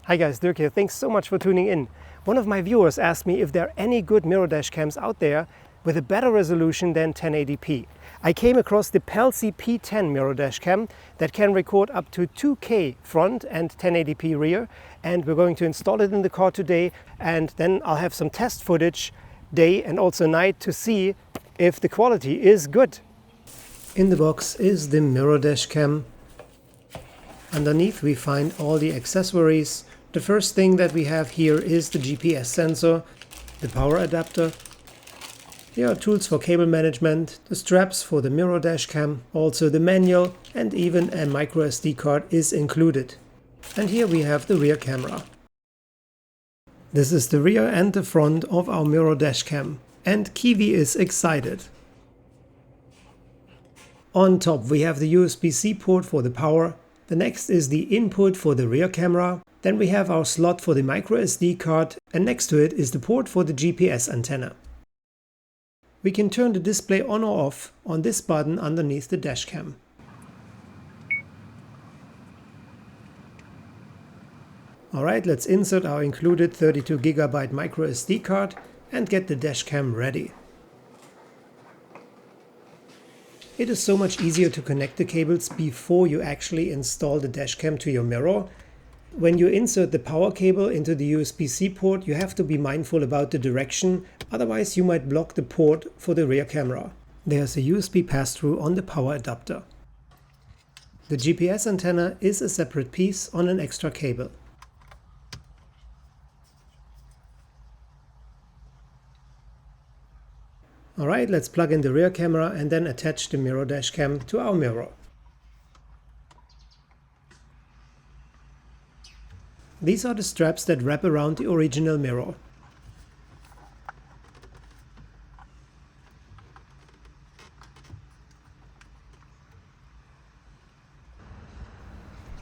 Hi guys, Dirk here. Thanks so much for tuning in. One of my viewers asked me if there are any good mirror dash cams out there with a better resolution than 1080p. I came across the Pelsee P10 mirror dash cam that can record up to 2K front and 1080p rear, and we're going to install it in the car today, and then I'll have some test footage day and also night to see if the quality is good. In the box is the mirror dash cam. Underneath we find all the accessories. The first thing that we have here is the GPS sensor, the power adapter. Here are tools for cable management, the straps for the mirror dash cam, also the manual, and even a micro SD card is included. And here we have the rear camera. This is the rear and the front of our mirror dash cam, and Kiwi is excited. On top we have the USB-C port for the power. The next is the input for the rear camera. Then we have our slot for the micro SD card, and next to it is the port for the GPS antenna. We can turn the display on or off on this button underneath the dashcam. Alright, let's insert our included 32 GB micro SD card and get the dashcam ready. It is so much easier to connect the cables before you actually install the dashcam to your mirror. When you insert the power cable into the USB-C port, you have to be mindful about the direction, otherwise you might block the port for the rear camera. There's a USB pass-through on the power adapter. The GPS antenna is a separate piece on an extra cable. Alright, let's plug in the rear camera and then attach the mirror dashcam to our mirror. These are the straps that wrap around the original mirror.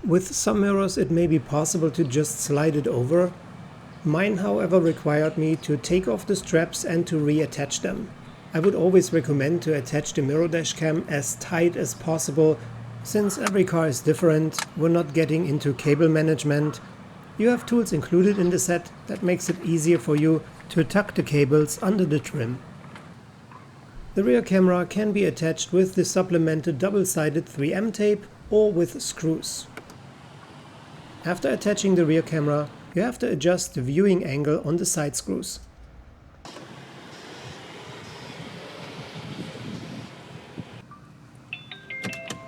With some mirrors it may be possible to just slide it over. Mine, however, required me to take off the straps and to reattach them. I would always recommend to attach the mirror dashcam as tight as possible. Since every car is different, we're not getting into cable management. You have tools included in the set that makes it easier for you to tuck the cables under the trim. The rear camera can be attached with the supplemented double-sided 3M tape or with screws. After attaching the rear camera, you have to adjust the viewing angle on the side screws.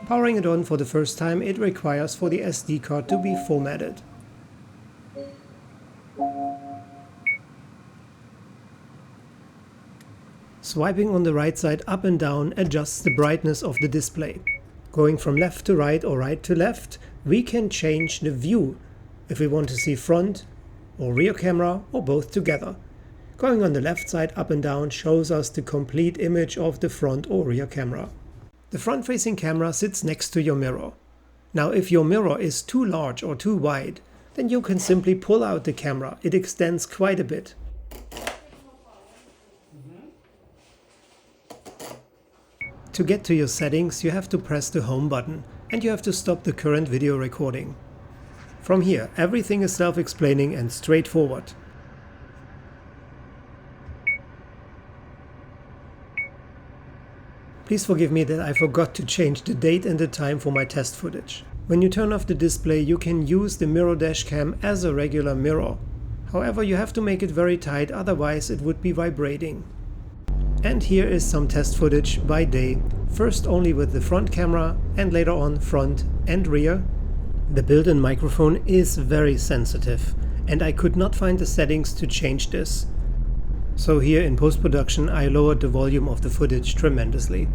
Powering it on for the first time, it requires for the SD card to be formatted. Swiping on the right side up and down adjusts the brightness of the display. Going from left to right or right to left, we can change the view if we want to see front or rear camera or both together. Going on the left side up and down shows us the complete image of the front or rear camera. The front-facing camera sits next to your mirror. Now if your mirror is too large or too wide, then you can simply pull out the camera. It extends quite a bit. To get to your settings, you have to press the home button and you have to stop the current video recording. From here, everything is self-explaining and straightforward. Please forgive me that I forgot to change the date and the time for my test footage. When you turn off the display, you can use the mirror dashcam as a regular mirror. However, you have to make it very tight, otherwise it would be vibrating. And here is some test footage by day, first only with the front camera and later on front and rear. The built-in microphone is very sensitive and I could not find the settings to change this. So here in post-production I lowered the volume of the footage tremendously.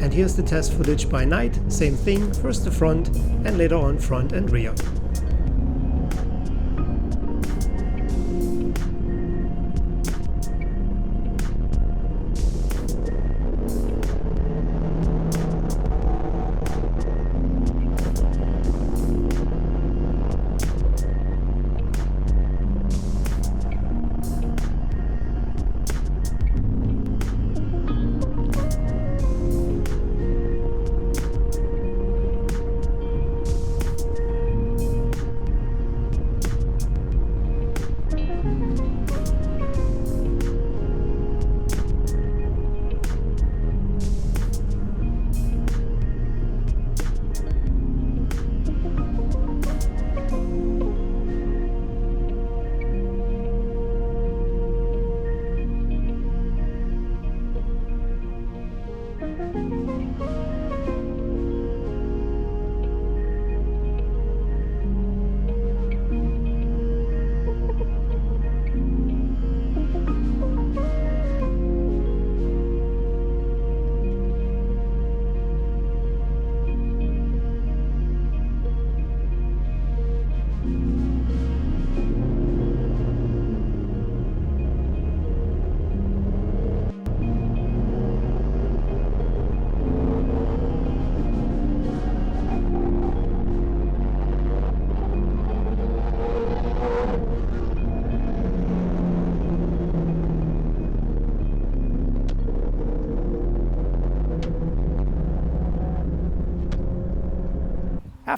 And here's the test footage by night, same thing, first the front and later on front and rear.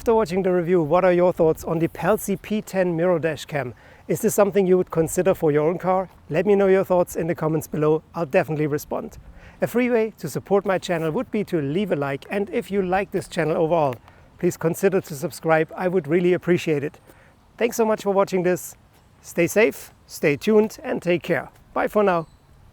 After watching the review, what are your thoughts on the Pelsee P10 mirror dash cam? Is this something you would consider for your own car? Let me know your thoughts in the comments below. I'll definitely respond. A free way to support my channel would be to leave a like, and if you like this channel overall, please consider to subscribe. I would really appreciate it. Thanks so much for watching this. Stay safe, stay tuned, and take care. Bye for now.